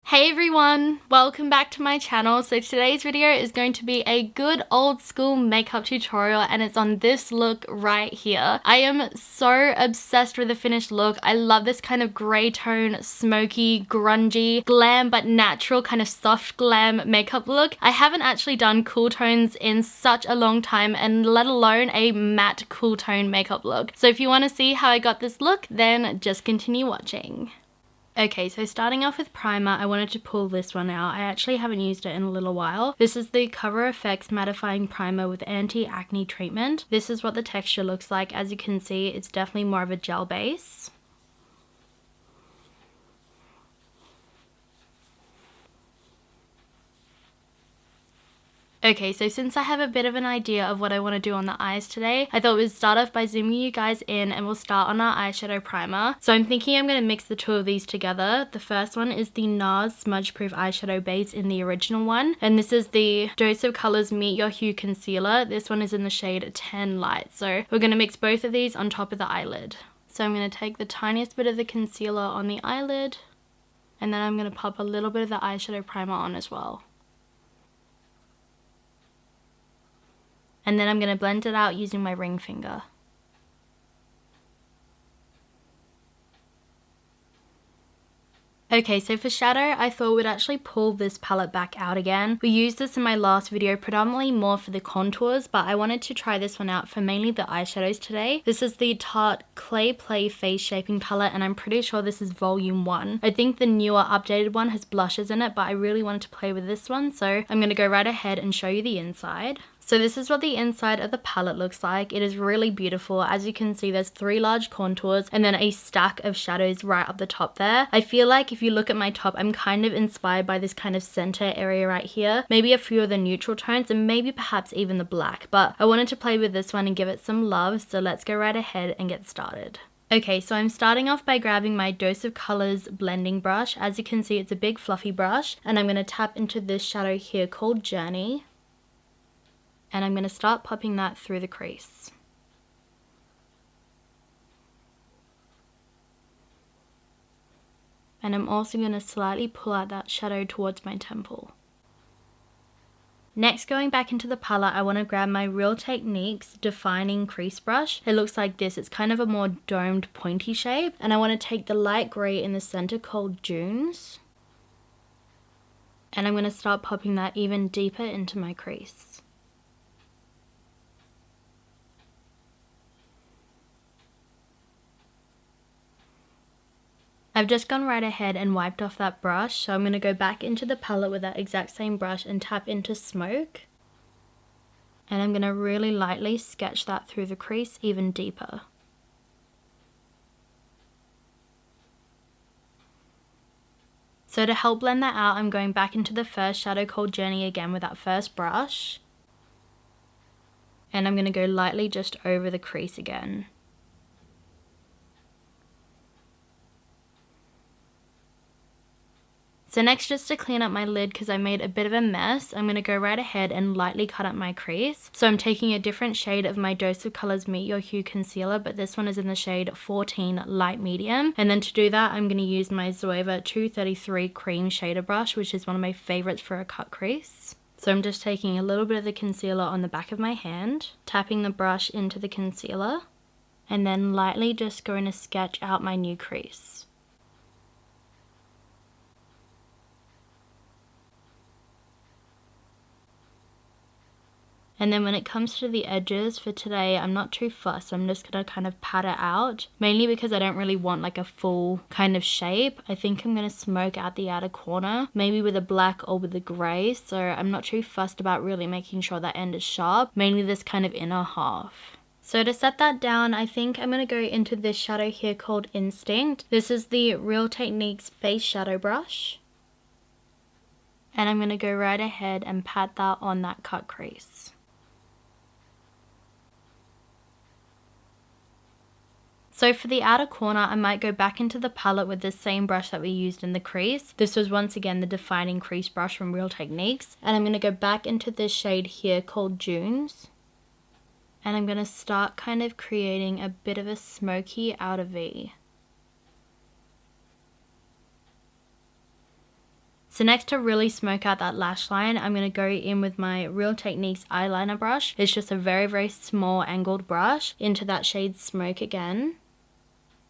Hey everyone, welcome back to my channel. So today's video is going to be a good old school makeup tutorial and it's on this look right here. I am so obsessed with the finished look. I love this kind of grey tone, smoky, grungy, glam but natural kind of soft glam makeup look. I haven't actually done cool tones in such a long time and let alone a matte cool tone makeup look. So if you want to see how I got this look, then just continue watching. Okay, so starting off with primer, I wanted to pull this one out. I actually haven't used it in a little while. This is the Cover FX Mattifying Primer with Anti-Acne treatment. This is what the texture looks like. As you can see, it's definitely more of a gel base. Okay, so since I have a bit of an idea of what I want to do on the eyes today, I thought we'd start off by zooming you guys in and we'll start on our eyeshadow primer. So I'm thinking I'm going to mix the two of these together. The first one is the NARS Smudge Proof Eyeshadow Base in the original one. And this is the Dose of Colors Meet Your Hue Concealer. This one is in the shade 10 Light. So we're going to mix both of these on top of the eyelid. So I'm going to take the tiniest bit of the concealer on the eyelid. And then I'm going to pop a little bit of the eyeshadow primer on as well. And then I'm going to blend it out using my ring finger. Okay, so for shadow, I thought we'd actually pull this palette back out again. We used this in my last video, predominantly more for the contours, but I wanted to try this one out for mainly the eyeshadows today. This is the Tarte Clay Play Face Shaping Palette, and I'm pretty sure this is volume 1. I think the newer, updated one has blushes in it, but I really wanted to play with this one, so I'm going to go right ahead and show you the inside. So this is what the inside of the palette looks like. It is really beautiful. As you can see, there's 3 large contours and then a stack of shadows right up the top there. I feel like if you look at my top, I'm kind of inspired by this kind of center area right here. Maybe a few of the neutral tones and maybe perhaps even the black. But I wanted to play with this one and give it some love. So let's go right ahead and get started. Okay, so I'm starting off by grabbing my Dose of Colors blending brush. As you can see, it's a big fluffy brush. And I'm going to tap into this shadow here called Journey. And I'm going to start popping that through the crease. And I'm also going to slightly pull out that shadow towards my temple. Next, going back into the palette, I want to grab my Real Techniques Defining Crease Brush. It looks like this. It's kind of a more domed, pointy shape. And I want to take the light grey in the center called Dunes. And I'm going to start popping that even deeper into my crease. I've just gone right ahead and wiped off that brush, so I'm going to go back into the palette with that exact same brush and tap into Smoke. And I'm going to really lightly sketch that through the crease even deeper. So to help blend that out, I'm going back into the first shadow called Journey again with that first brush. And I'm going to go lightly just over the crease again. So next, just to clean up my lid because I made a bit of a mess, I'm going to go right ahead and lightly cut up my crease. So I'm taking a different shade of my Dose of Colors Meet Your Hue Concealer, but this one is in the shade 14 Light Medium. And then to do that, I'm going to use my Zoeva 233 Cream Shader Brush, which is one of my favorites for a cut crease. So I'm just taking a little bit of the concealer on the back of my hand, tapping the brush into the concealer, and then lightly just going to sketch out my new crease. And then when it comes to the edges for today, I'm not too fussed. I'm just going to kind of pat it out, mainly because I don't really want like a full kind of shape. I think I'm going to smoke out the outer corner, maybe with a black or with a grey. So I'm not too fussed about really making sure that end is sharp, mainly this kind of inner half. So to set that down, I think I'm going to go into this shadow here called Instinct. This is the Real Techniques Base Shadow Brush. And I'm going to go right ahead and pat that on that cut crease. So for the outer corner, I might go back into the palette with the same brush that we used in the crease. This was once again the Defining Crease Brush from Real Techniques. And I'm going to go back into this shade here called Dunes. And I'm going to start kind of creating a bit of a smoky outer V. So next, to really smoke out that lash line, I'm going to go in with my Real Techniques eyeliner brush. It's just a very, very small angled brush into that shade Smoke again.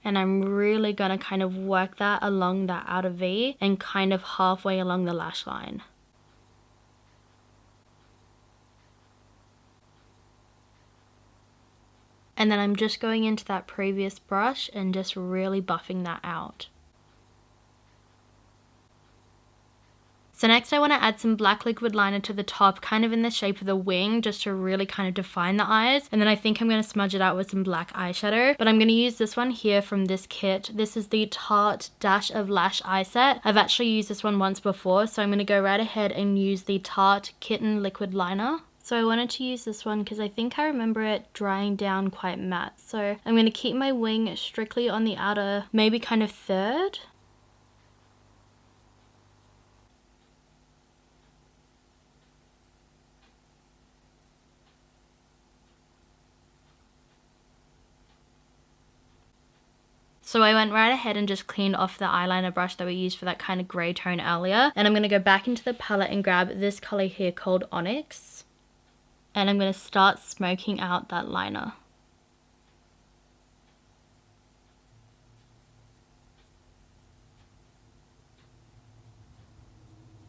And I'm really going to kind of work that along that outer V and kind of halfway along the lash line. And then I'm just going into that previous brush and just really buffing that out. So next I want to add some black liquid liner to the top, kind of in the shape of the wing, just to really kind of define the eyes. And then I think I'm going to smudge it out with some black eyeshadow, but I'm going to use this one here from this kit. This is the Tarte Dash of Lash Eye Set. I've actually used this one once before, so I'm going to go right ahead and use the Tarte Kitten liquid liner. So I wanted to use this one because I think I remember it drying down quite matte. So I'm going to keep my wing strictly on the outer, maybe kind of third. So I went right ahead and just cleaned off the eyeliner brush that we used for that kind of grey tone earlier. And I'm going to go back into the palette and grab this colour here called Onyx. And I'm going to start smoking out that liner.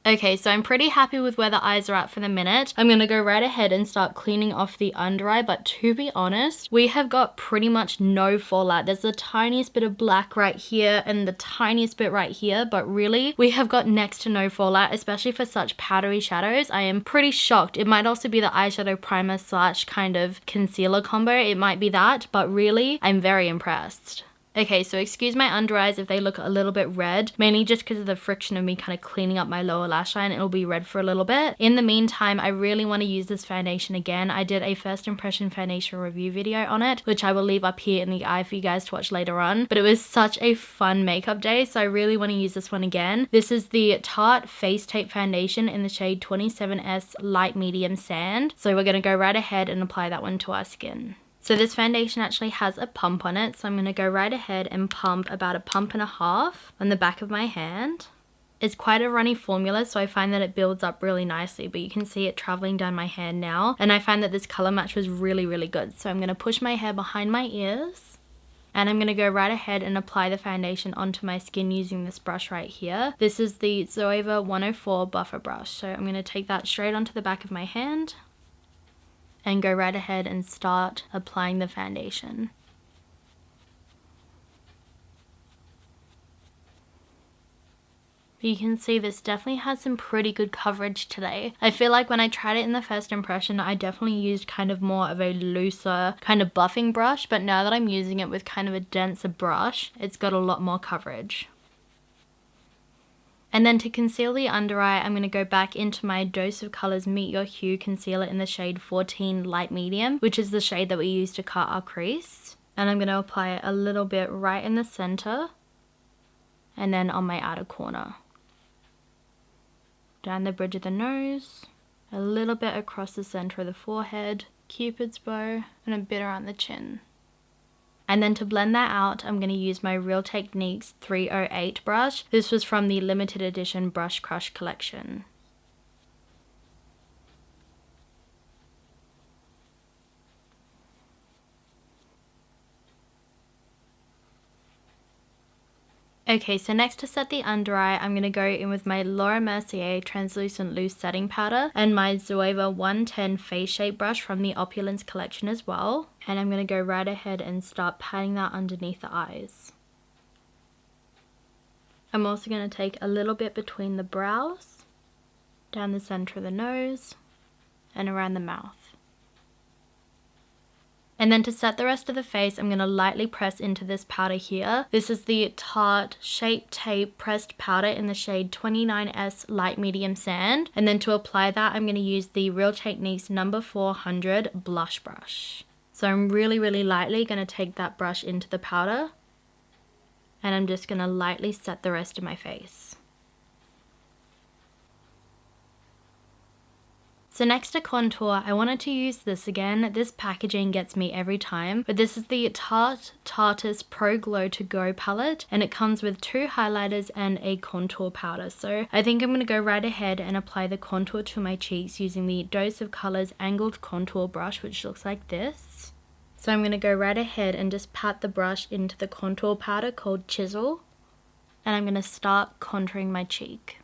Okay, so I'm pretty happy with where the eyes are at for the minute. I'm going to go right ahead and start cleaning off the under eye, but to be honest, we have got pretty much no fallout. There's the tiniest bit of black right here and the tiniest bit right here, but really, we have got next to no fallout, especially for such powdery shadows. I am pretty shocked. It might also be the eyeshadow primer slash kind of concealer combo. It might be that, but really, I'm very impressed. Okay, so excuse my under eyes if they look a little bit red, mainly just because of the friction of me kind of cleaning up my lower lash line. It'll be red for a little bit. In the meantime, I really want to use this foundation again. I did a first impression foundation review video on it, which I will leave up here in the eye for you guys to watch later on. But it was such a fun makeup day, so I really want to use this one again. This is the Tarte Face Tape Foundation in the shade 27S Light Medium Sand. So we're going to go right ahead and apply that one to our skin. So this foundation actually has a pump on it, so I'm going to go right ahead and pump about a pump and a half on the back of my hand. It's quite a runny formula, so I find that it builds up really nicely, but you can see it traveling down my hand now, and I find that this color match was really, really good. So I'm going to push my hair behind my ears, and I'm going to go right ahead and apply the foundation onto my skin using this brush right here. This is the Zoeva 104 Buffer Brush, so I'm going to take that straight onto the back of my hand and go right ahead and start applying the foundation. You can see this definitely has some pretty good coverage today. I feel like when I tried it in the first impression, I definitely used kind of more of a looser kind of buffing brush, but now that I'm using it with kind of a denser brush, it's got a lot more coverage. And then to conceal the under eye, I'm going to go back into my Dose of Colors Meet Your Hue concealer in the shade 14 Light Medium, which is the shade that we use to cut our crease. And I'm going to apply it a little bit right in the center and then on my outer corner. Down the bridge of the nose, a little bit across the center of the forehead, Cupid's bow, and a bit around the chin. And then to blend that out, I'm going to use my Real Techniques 308 brush. This was from the limited edition Brush Crush collection. Okay, so next to set the under eye, I'm going to go in with my Laura Mercier Translucent Loose Setting Powder and my Zoeva 110 Face Shape Brush from the Opulence collection as well. And I'm going to go right ahead and start patting that underneath the eyes. I'm also going to take a little bit between the brows, down the center of the nose, and around the mouth. And then to set the rest of the face, I'm going to lightly press into this powder here. This is the Tarte Shape Tape Pressed Powder in the shade 29S Light Medium Sand. And then to apply that, I'm going to use the Real Techniques number 400 Blush Brush. So I'm really, really lightly going to take that brush into the powder. And I'm just going to lightly set the rest of my face. So next to contour, I wanted to use this again. This packaging gets me every time, but this is the TARTE Pro Glow To Go palette, and it comes with 2 highlighters and a contour powder. So I think I'm going to go right ahead and apply the contour to my cheeks using the Dose of Colors angled contour brush, which looks like this. So I'm going to go right ahead and just pat the brush into the contour powder called Chisel, and I'm going to start contouring my cheek.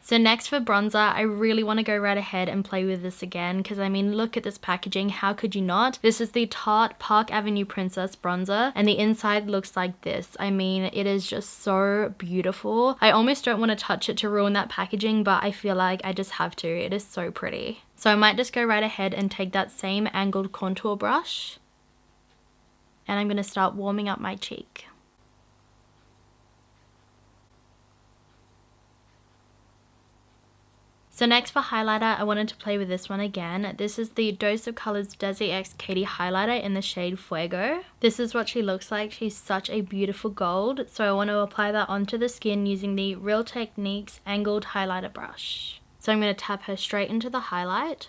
So next for bronzer, I really want to go right ahead and play with this again because I mean, look at this packaging, how could you not? This is the Tarte Park Avenue Princess bronzer and the inside looks like this. I mean, it is just so beautiful. I almost don't want to touch it to ruin that packaging, but I feel like I just have to. It is so pretty. So I might just go right ahead and take that same angled contour brush and I'm going to start warming up my cheek. So next for highlighter, I wanted to play with this one again. This is the Dose of Colors Desi X Katie highlighter in the shade Fuego. This is what she looks like. She's such a beautiful gold. So I want to apply that onto the skin using the Real Techniques angled highlighter brush. So I'm going to tap her straight into the highlight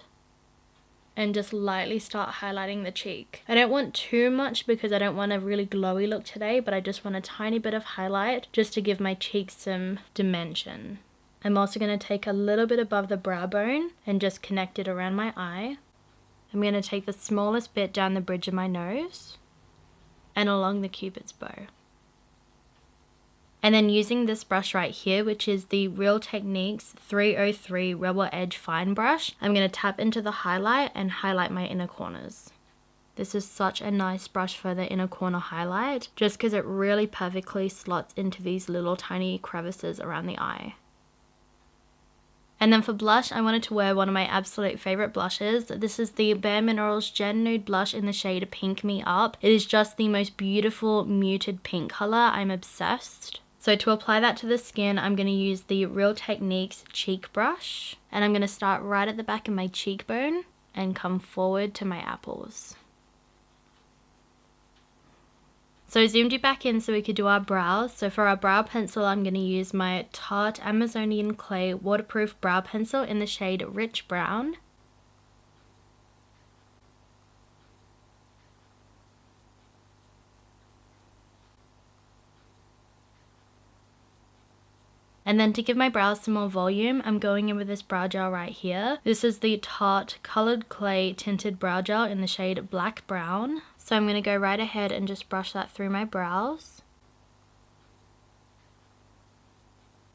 and just lightly start highlighting the cheek. I don't want too much because I don't want a really glowy look today, but I just want a tiny bit of highlight just to give my cheeks some dimension. I'm also going to take a little bit above the brow bone and just connect it around my eye. I'm going to take the smallest bit down the bridge of my nose and along the cupid's bow. And then using this brush right here, which is the Real Techniques 303 Rebel Edge Fine Brush, I'm going to tap into the highlight and highlight my inner corners. This is such a nice brush for the inner corner highlight, just because it really perfectly slots into these little tiny crevices around the eye. And then for blush, I wanted to wear one of my absolute favorite blushes. This is the Bare Minerals Gen Nude Blush in the shade Pink Me Up. It is just the most beautiful muted pink color. I'm obsessed. So to apply that to the skin, I'm going to use the Real Techniques cheek brush. And I'm going to start right at the back of my cheekbone and come forward to my apples. So I zoomed you back in so we could do our brows. So for our brow pencil, I'm going to use my Tarte Amazonian Clay Waterproof Brow Pencil in the shade Rich Brown. And then to give my brows some more volume, I'm going in with this brow gel right here. This is the Tarte Colored Clay Tinted Brow Gel in the shade Black Brown. So I'm going to go right ahead and just brush that through my brows.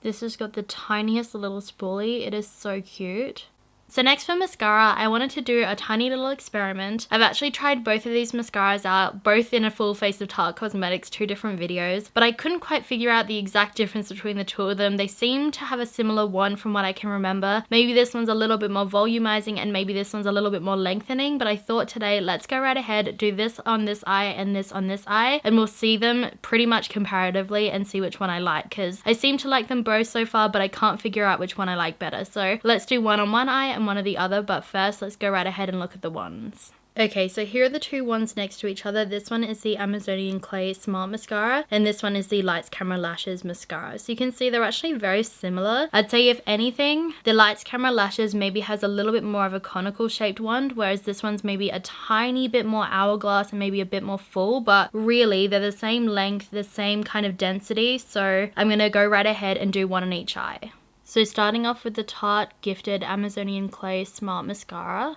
This has got the tiniest little spoolie. It is so cute. So next for mascara, I wanted to do a tiny little experiment. I've actually tried both of these mascaras out, both in a full face of Tarte Cosmetics, 2 different videos, but I couldn't quite figure out the exact difference between the 2 of them. They seem to have a similar one from what I can remember. Maybe this one's a little bit more volumizing and maybe this one's a little bit more lengthening, but I thought today, let's go right ahead, do this on this eye and this on this eye, and we'll see them pretty much comparatively and see which one I like, because I seem to like them both so far, but I can't figure out which one I like better. So let's do one on one eye and one of the other, but first let's go right ahead and look at the ones. Okay, so here are the 2 ones next to each other. This one is the Amazonian Clay Smart Mascara, and this one is the Lights Camera Lashes Mascara. So you can see they're actually very similar. I'd say if anything, the Lights Camera Lashes maybe has a little bit more of a conical shaped wand, whereas this one's maybe a tiny bit more hourglass and maybe a bit more full, but really they're the same length, the same kind of density. So I'm gonna go right ahead and do one on each eye. So starting off with the Tarte Gifted Amazonian Clay Smart Mascara.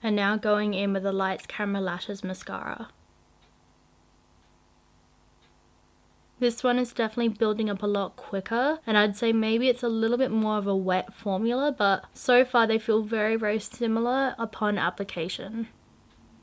And now going in with the Lights Camera Lashes Mascara. This one is definitely building up a lot quicker, and I'd say maybe it's a little bit more of a wet formula, but so far they feel very, very similar upon application.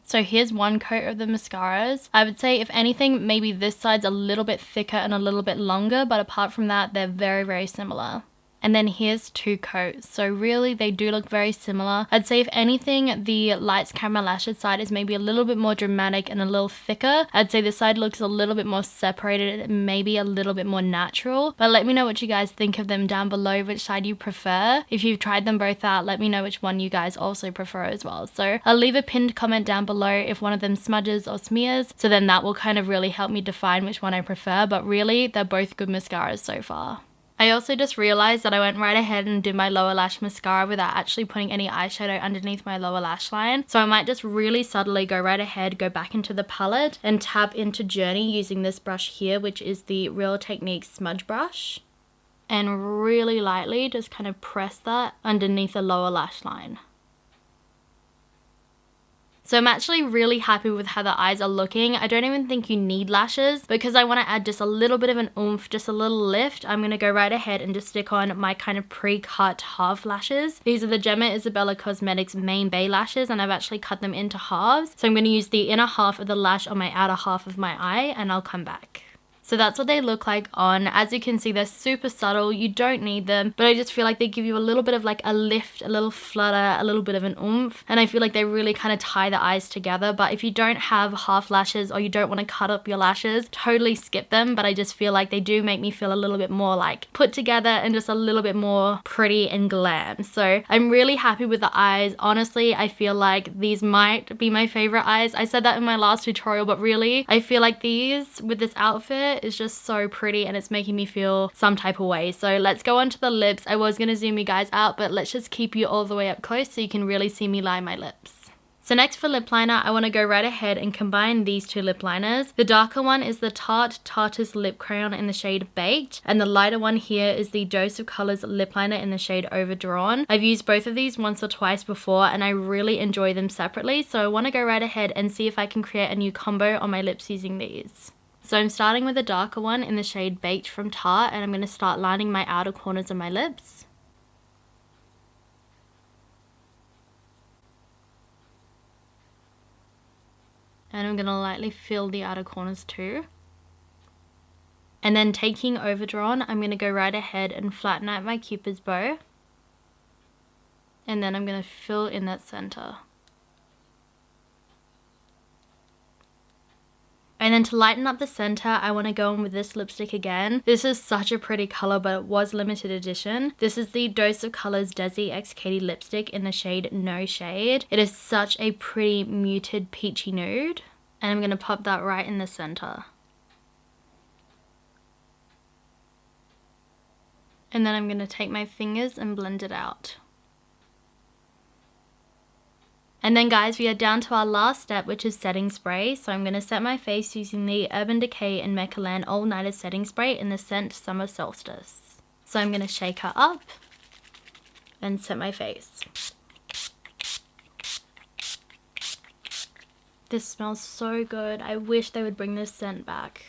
So here's one coat of the mascaras. I would say if anything, maybe this side's a little bit thicker and a little bit longer, but apart from that, they're very, very similar. And then here's two coats. So really they do look very similar. I'd say if anything, the Lights Camera Lashes side is maybe a little bit more dramatic and a little thicker. I'd say this side looks a little bit more separated, maybe a little bit more natural. But let me know what you guys think of them down below, which side you prefer. If you've tried them both out, let me know which one you guys also prefer as well. So I'll leave a pinned comment down below if one of them smudges or smears. So then that will kind of really help me define which one I prefer. But really, they're both good mascaras so far. I also just realized that I went right ahead and did my lower lash mascara without actually putting any eyeshadow underneath my lower lash line. So I might just really subtly go right ahead, go back into the palette and tap into Journey using this brush here, which is the Real Techniques smudge brush. And really lightly just kind of press that underneath the lower lash line. So I'm actually really happy with how the eyes are looking. I don't even think you need lashes because I want to add just a little bit of an oomph, just a little lift. I'm going to go right ahead and just stick on my kind of pre-cut half lashes. These are the GEMMA Isabella Cosmetics Main Bay lashes and I've actually cut them into halves. So I'm going to use the inner half of the lash on my outer half of my eye and I'll come back. So that's what they look like on. As you can see, they're super subtle. You don't need them, but I just feel like they give you a little bit of like a lift, a little flutter, a little bit of an oomph. And I feel like they really kind of tie the eyes together. But if you don't have half lashes or you don't want to cut up your lashes, totally skip them. But I just feel like they do make me feel a little bit more like put together and just a little bit more pretty and glam. So I'm really happy with the eyes. Honestly, I feel like these might be my favorite eyes. I said that in my last tutorial, but really, I feel like these with this outfit is just so pretty and it's making me feel some type of way. So let's go on to the lips. I was going to zoom you guys out, but let's just keep you all the way up close so you can really see me line my lips. So next for lip liner, I want to go right ahead and combine these two lip liners. The darker one is the Tarte's Lip Crayon in the shade Baked, and the lighter one here is the Dose of Colors lip liner in the shade Overdrawn. I've used both of these once or twice before and I really enjoy them separately, so I want to go right ahead and see if I can create a new combo on my lips using these. So I'm starting with a darker one in the shade Baked from Tarte and I'm going to start lining my outer corners of my lips. And I'm going to lightly fill the outer corners too. And then taking Overdrawn, I'm going to go right ahead and flatten out my Cupid's bow. And then I'm going to fill in that center. And then to lighten up the center, I want to go in with this lipstick again. This is such a pretty color, but it was limited edition. This is the Dose of Colors Desi X Katie lipstick in the shade No Shade. It is such a pretty muted peachy nude. And I'm going to pop that right in the center. And then I'm going to take my fingers and blend it out. And then guys, we are down to our last step, which is setting spray. So I'm going to set my face using the Urban Decay and Mecca All Nighter setting spray in the scent Summer Solstice. So I'm going to shake her up and set my face. This smells so good. I wish they would bring this scent back.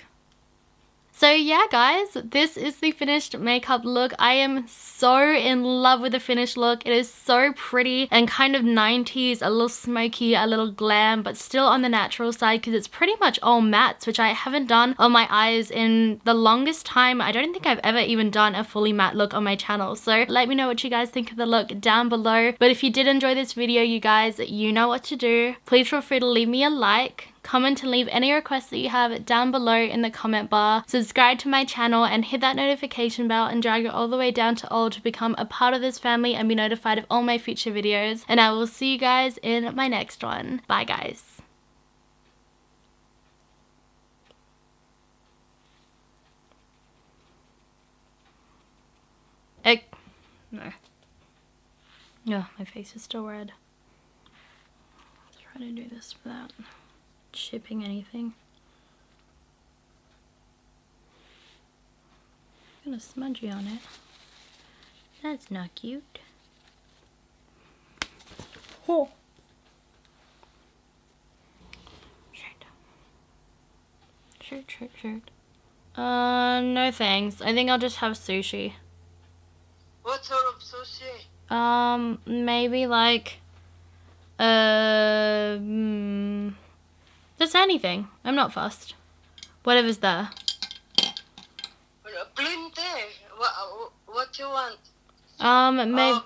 So yeah guys, this is the finished makeup look. I am so in love with the finished look. It is so pretty and kind of 90s, a little smoky, a little glam, but still on the natural side because it's pretty much all mattes, which I haven't done on my eyes in the longest time. I don't think I've ever even done a fully matte look on my channel. So let me know what you guys think of the look down below. But if you did enjoy this video, you guys, you know what to do. Please feel free to leave me a like. Comment and leave any requests that you have down below in the comment bar. Subscribe to my channel and hit that notification bell and drag it all the way down to all to become a part of this family and be notified of all my future videos. And I will see you guys in my next one. Bye guys. No. Yeah, my face is still red. Let's try to do this without chipping anything. I'm gonna smudgy on it. That's not cute. Oh. Shirt. No thanks. I think I'll just have sushi. What sort of sushi? Maybe like, just anything. I'm not fussed. Whatever's there. Plenty. What you want? California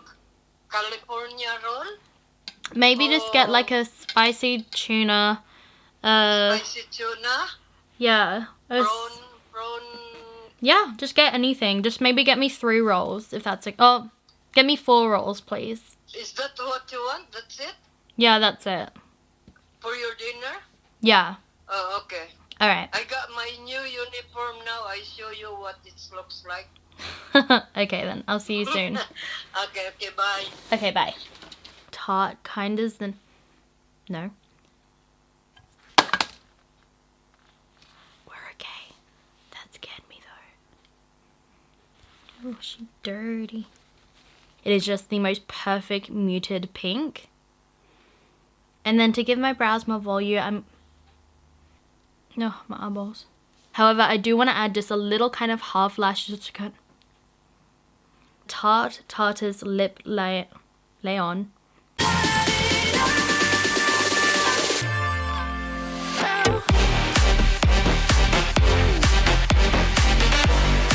roll? Maybe just get like a spicy tuna. Spicy tuna? Yeah. Prawn. Yeah, just get anything. Just maybe get me 3 rolls if that's it. Oh, get me 4 rolls, please. Is that what you want? That's it? Yeah, that's it. For your dinner? Yeah. Oh, okay. All right. I got my new uniform now. I show you what it looks like. Okay, then. I'll see you soon. Okay, bye. Okay, bye. Tarte kind is the... No. We're okay. That scared me, though. Oh, she's dirty. It is just the most perfect muted pink. And then to give my brows more volume, no, my eyeballs. However, I do want to add just a little kind of half lashes to cut. Tarte's Lip Lay-On